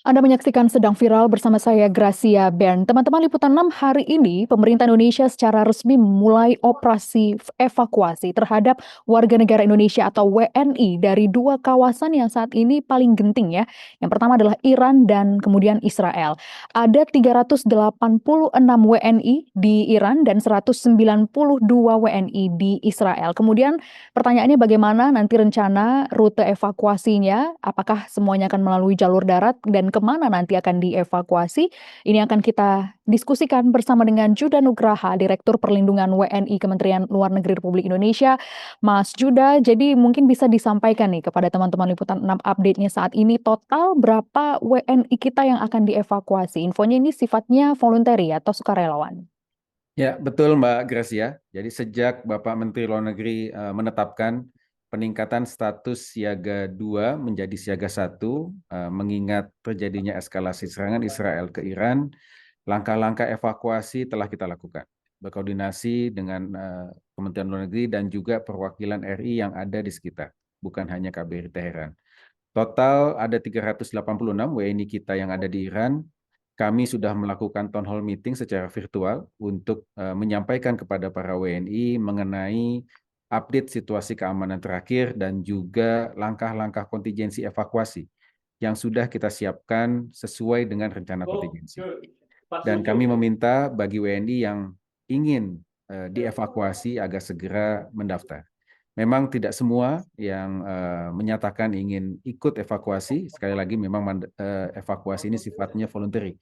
Anda menyaksikan sedang viral bersama saya Gracia Bern. Teman-teman Liputan 6, hari ini pemerintah Indonesia secara resmi memulai operasi evakuasi terhadap warga negara Indonesia atau WNI dari dua kawasan yang saat ini paling genting ya. Yang pertama adalah Iran dan kemudian Israel. Ada 386 WNI di Iran dan 192 WNI di Israel. Kemudian pertanyaannya bagaimana nanti rencana rute evakuasinya? Apakah semuanya akan melalui jalur darat dan kemana nanti akan dievakuasi? Ini akan kita diskusikan bersama dengan Juda Nugraha, Direktur Perlindungan WNI Kementerian Luar Negeri Republik Indonesia. Mas Juda, jadi mungkin bisa disampaikan nih kepada teman-teman Liputan 6 update-nya saat ini total berapa WNI kita yang akan dievakuasi? Infonya ini sifatnya voluntary atau sukarelawan? Ya, betul Mbak Gracia. Jadi sejak Bapak Menteri Luar Negeri menetapkan peningkatan status siaga 2 menjadi siaga 1, mengingat terjadinya eskalasi serangan Israel ke Iran, langkah-langkah evakuasi telah kita lakukan. Berkoordinasi dengan Kementerian Luar Negeri dan juga perwakilan RI yang ada di sekitar, bukan hanya KBRI Teheran. Total ada 386 WNI kita yang ada di Iran. Kami sudah melakukan town hall meeting secara virtual untuk menyampaikan kepada para WNI mengenai update situasi keamanan terakhir dan juga langkah-langkah kontingensi evakuasi yang sudah kita siapkan sesuai dengan rencana kontingensi. Dan kami meminta bagi WNI yang ingin dievakuasi agar segera mendaftar. Memang tidak semua yang menyatakan ingin ikut evakuasi. Sekali lagi, memang evakuasi ini sifatnya voluntary,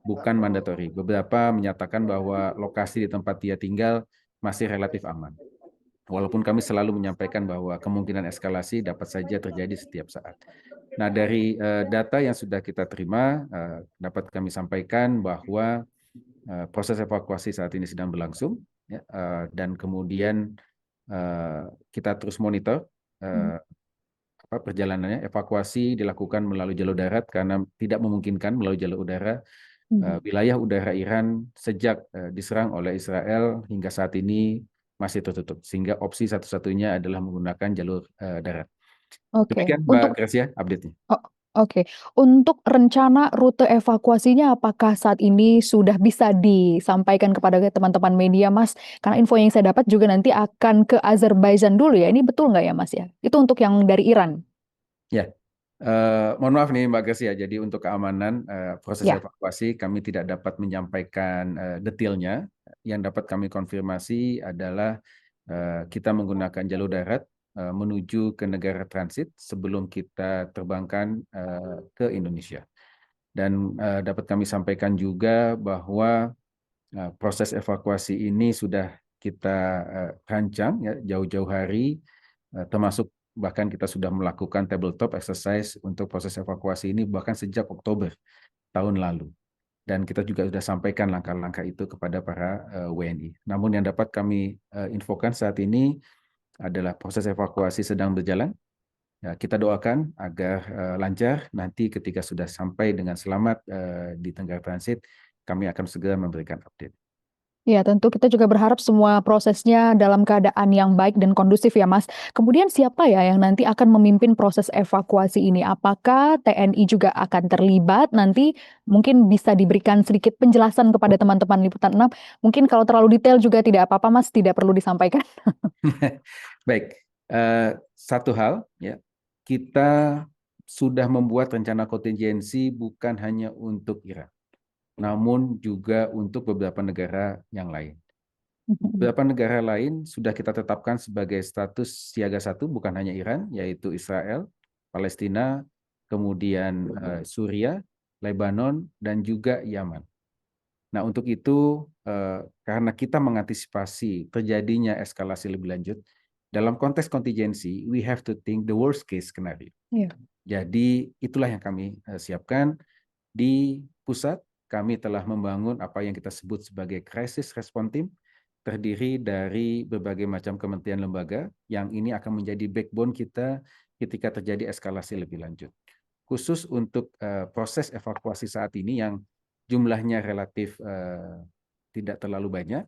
bukan mandatory. Beberapa menyatakan bahwa lokasi di tempat dia tinggal masih relatif aman. Walaupun kami selalu menyampaikan bahwa kemungkinan eskalasi dapat saja terjadi setiap saat. Nah, dari data yang sudah kita terima, dapat kami sampaikan bahwa proses evakuasi saat ini sedang berlangsung, ya, dan kemudian kita terus monitor perjalanannya. Evakuasi dilakukan melalui jalur darat karena tidak memungkinkan melalui jalur udara. Wilayah udara Iran sejak diserang oleh Israel hingga saat ini masih tertutup, sehingga opsi satu-satunya adalah menggunakan jalur darat. Oke, Demikian Mbak Gracia update-nya. oh, oke. Untuk rencana rute evakuasinya apakah saat ini sudah bisa disampaikan kepada teman-teman media, Mas? Karena info yang saya dapat juga nanti akan ke Azerbaijan dulu ya. Ini betul nggak ya, Mas ya? Itu untuk yang dari Iran. Ya, mohon maaf nih Mbak Gracia. Jadi untuk keamanan proses Ya. evakuasi kami tidak dapat menyampaikan detailnya. Yang dapat kami konfirmasi adalah kita menggunakan jalur darat menuju ke negara transit sebelum kita terbangkan ke Indonesia. Dan dapat kami sampaikan juga bahwa proses evakuasi ini sudah kita rancang ya jauh-jauh hari, termasuk bahkan kita sudah melakukan tabletop exercise untuk proses evakuasi ini bahkan sejak Oktober tahun lalu. Dan kita juga sudah sampaikan langkah-langkah itu kepada para WNI. Namun yang dapat kami infokan saat ini adalah proses evakuasi sedang berjalan. Ya, kita doakan agar lancar. Nanti ketika sudah sampai dengan selamat di Tenggara Transit, kami akan segera memberikan update. Ya, tentu kita juga berharap semua prosesnya dalam keadaan yang baik dan kondusif ya, Mas. Kemudian siapa ya yang nanti akan memimpin proses evakuasi ini? Apakah TNI juga akan terlibat? Nanti mungkin bisa diberikan sedikit penjelasan kepada teman-teman Liputan 6. Mungkin kalau terlalu detail juga tidak apa-apa, Mas, tidak perlu disampaikan. Baik, satu hal ya, kita sudah membuat rencana kontingensi bukan hanya untuk Iran, namun juga untuk beberapa negara yang lain. Beberapa negara lain sudah kita tetapkan sebagai status siaga 1, bukan hanya Iran, yaitu Israel, Palestina, kemudian Suriah, Lebanon, dan juga Yaman. Nah, untuk itu, karena kita mengantisipasi terjadinya eskalasi lebih lanjut, dalam konteks kontingensi, we have to think the worst case scenario. Iya. Jadi, itulah yang kami siapkan. Di pusat, kami telah membangun apa yang kita sebut sebagai crisis response team, terdiri dari berbagai macam kementerian lembaga, yang ini akan menjadi backbone kita ketika terjadi eskalasi lebih lanjut. Khusus untuk proses evakuasi saat ini yang jumlahnya relatif tidak terlalu banyak,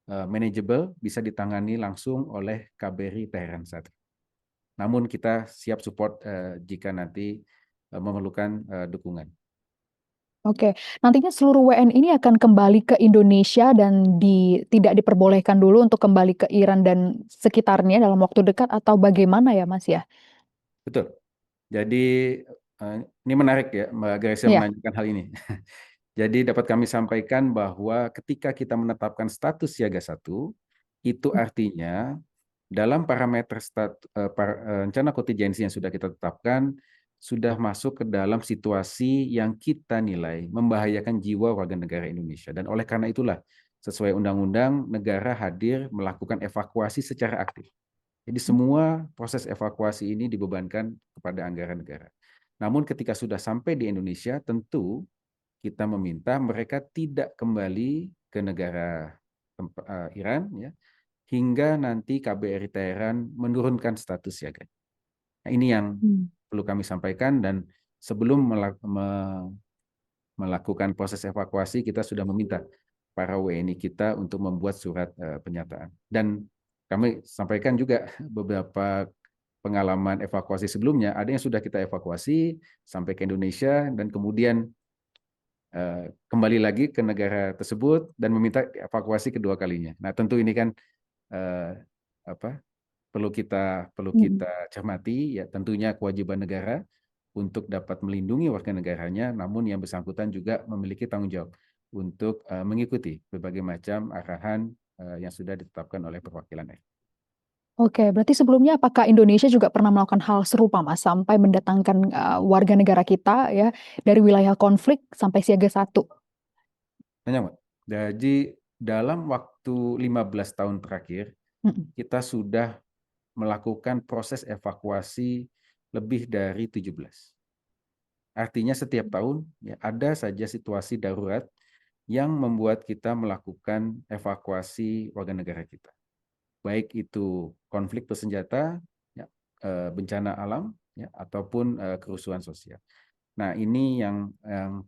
manageable, bisa ditangani langsung oleh KBRI Teheran saat ini. Namun kita siap support jika nanti memerlukan dukungan. Oke, nantinya seluruh WNI ini akan kembali ke Indonesia dan tidak diperbolehkan dulu untuk kembali ke Iran dan sekitarnya dalam waktu dekat atau bagaimana ya, Mas, ya? Betul. Jadi ini menarik ya Mbak Gracia Iya. menanyakan hal ini. Jadi dapat kami sampaikan bahwa ketika kita menetapkan status siaga satu, itu artinya dalam parameter rencana kontingensi yang sudah kita tetapkan, sudah masuk ke dalam situasi yang kita nilai membahayakan jiwa warga negara Indonesia. Dan oleh karena itulah, sesuai undang-undang, negara hadir melakukan evakuasi secara aktif. Jadi semua proses evakuasi ini dibebankan kepada anggaran negara. Namun ketika sudah sampai di Indonesia, tentu kita meminta mereka tidak kembali ke negara Iran ya, hingga nanti KBRI Teheran menurunkan status siaga. Nah, ini yang perlu kami sampaikan, dan sebelum melakukan proses evakuasi kita sudah meminta para WNI kita untuk membuat surat pernyataan. Dan kami sampaikan juga beberapa pengalaman evakuasi sebelumnya, ada yang sudah kita evakuasi sampai ke Indonesia dan kemudian kembali lagi ke negara tersebut dan meminta evakuasi kedua kalinya. Nah, tentu ini kan perlu kita cermati ya, tentunya kewajiban negara untuk dapat melindungi warga negaranya, namun yang bersangkutan juga memiliki tanggung jawab untuk mengikuti berbagai macam arahan yang sudah ditetapkan oleh perwakilan RI. Oke, berarti sebelumnya apakah Indonesia juga pernah melakukan hal serupa, Mas, sampai mendatangkan, warga negara kita ya, dari wilayah konflik sampai siaga 1? Banyak, Mbak. Jadi dalam waktu 15 tahun terakhir, kita sudah melakukan proses evakuasi lebih dari 17. Artinya setiap tahun ya, ada saja situasi darurat yang membuat kita melakukan evakuasi warga negara kita. Baik itu konflik bersenjata, ya, bencana alam, ya, ataupun kerusuhan sosial. Nah, ini yang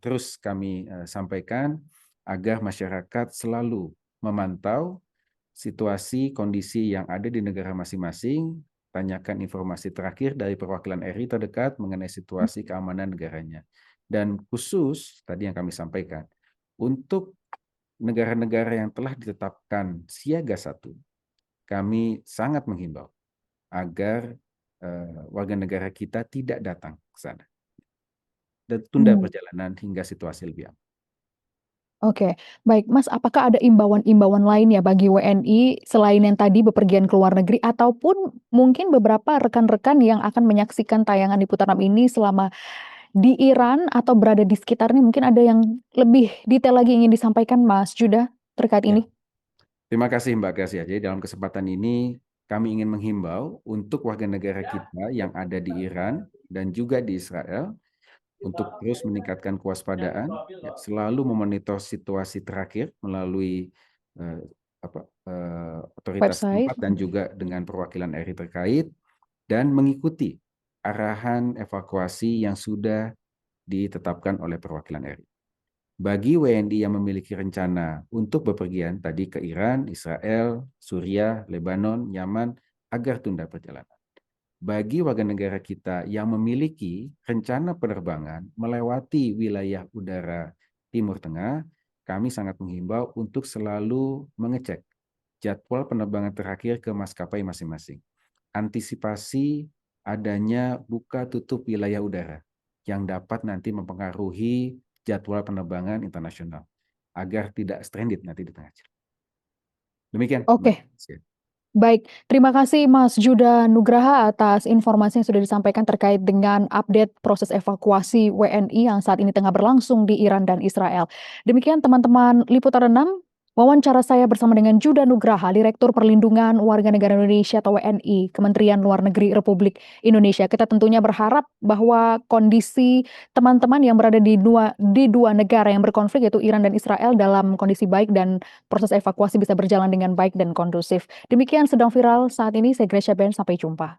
terus kami sampaikan agar masyarakat selalu memantau situasi kondisi yang ada di negara masing-masing, tanyakan informasi terakhir dari perwakilan RI terdekat mengenai situasi keamanan negaranya. Dan khusus tadi yang kami sampaikan, untuk negara-negara yang telah ditetapkan siaga 1, kami sangat menghimbau agar warga negara kita tidak datang ke sana dan tunda perjalanan hingga situasi lebih aman. Oke, baik Mas, apakah ada imbauan-imbauan lain ya bagi WNI selain yang tadi bepergian ke luar negeri ataupun mungkin beberapa rekan-rekan yang akan menyaksikan tayangan Liputan 6 ini selama di Iran atau berada di sekitarnya, mungkin ada yang lebih detail lagi ingin disampaikan Mas Judah terkait Ya, ini? terima kasih Mbak Gracia. Jadi dalam kesempatan ini kami ingin menghimbau untuk warga negara kita yang ada di Iran dan juga di Israel untuk terus meningkatkan kewaspadaan, ya, selalu memonitor situasi terakhir melalui eh, otoritas Website? tempat dan juga dengan perwakilan RI terkait, dan mengikuti arahan evakuasi yang sudah ditetapkan oleh perwakilan RI. Bagi WNI yang memiliki rencana untuk bepergian tadi ke Iran, Israel, Suriah, Lebanon, Yaman, agar tunda perjalanan. Bagi warga negara kita yang memiliki rencana penerbangan melewati wilayah udara Timur Tengah, kami sangat menghimbau untuk selalu mengecek jadwal penerbangan terakhir ke maskapai masing-masing. Antisipasi adanya buka tutup wilayah udara yang dapat nanti mempengaruhi jadwal penerbangan internasional agar tidak stranded nanti di tengah jalan. Demikian, Mbak. Oke. Baik, terima kasih Mas Judah Nugraha atas informasi yang sudah disampaikan terkait dengan update proses evakuasi WNI yang saat ini tengah berlangsung di Iran dan Israel. Demikian teman-teman Liputan 6, wawancara saya bersama dengan Judah Nugraha, Direktur Perlindungan Warga Negara Indonesia atau WNI, Kementerian Luar Negeri Republik Indonesia. Kita tentunya berharap bahwa kondisi teman-teman yang berada di dua negara yang berkonflik yaitu Iran dan Israel dalam kondisi baik dan proses evakuasi bisa berjalan dengan baik dan kondusif. Demikian sedang viral saat ini, saya Gracia Ben, sampai jumpa.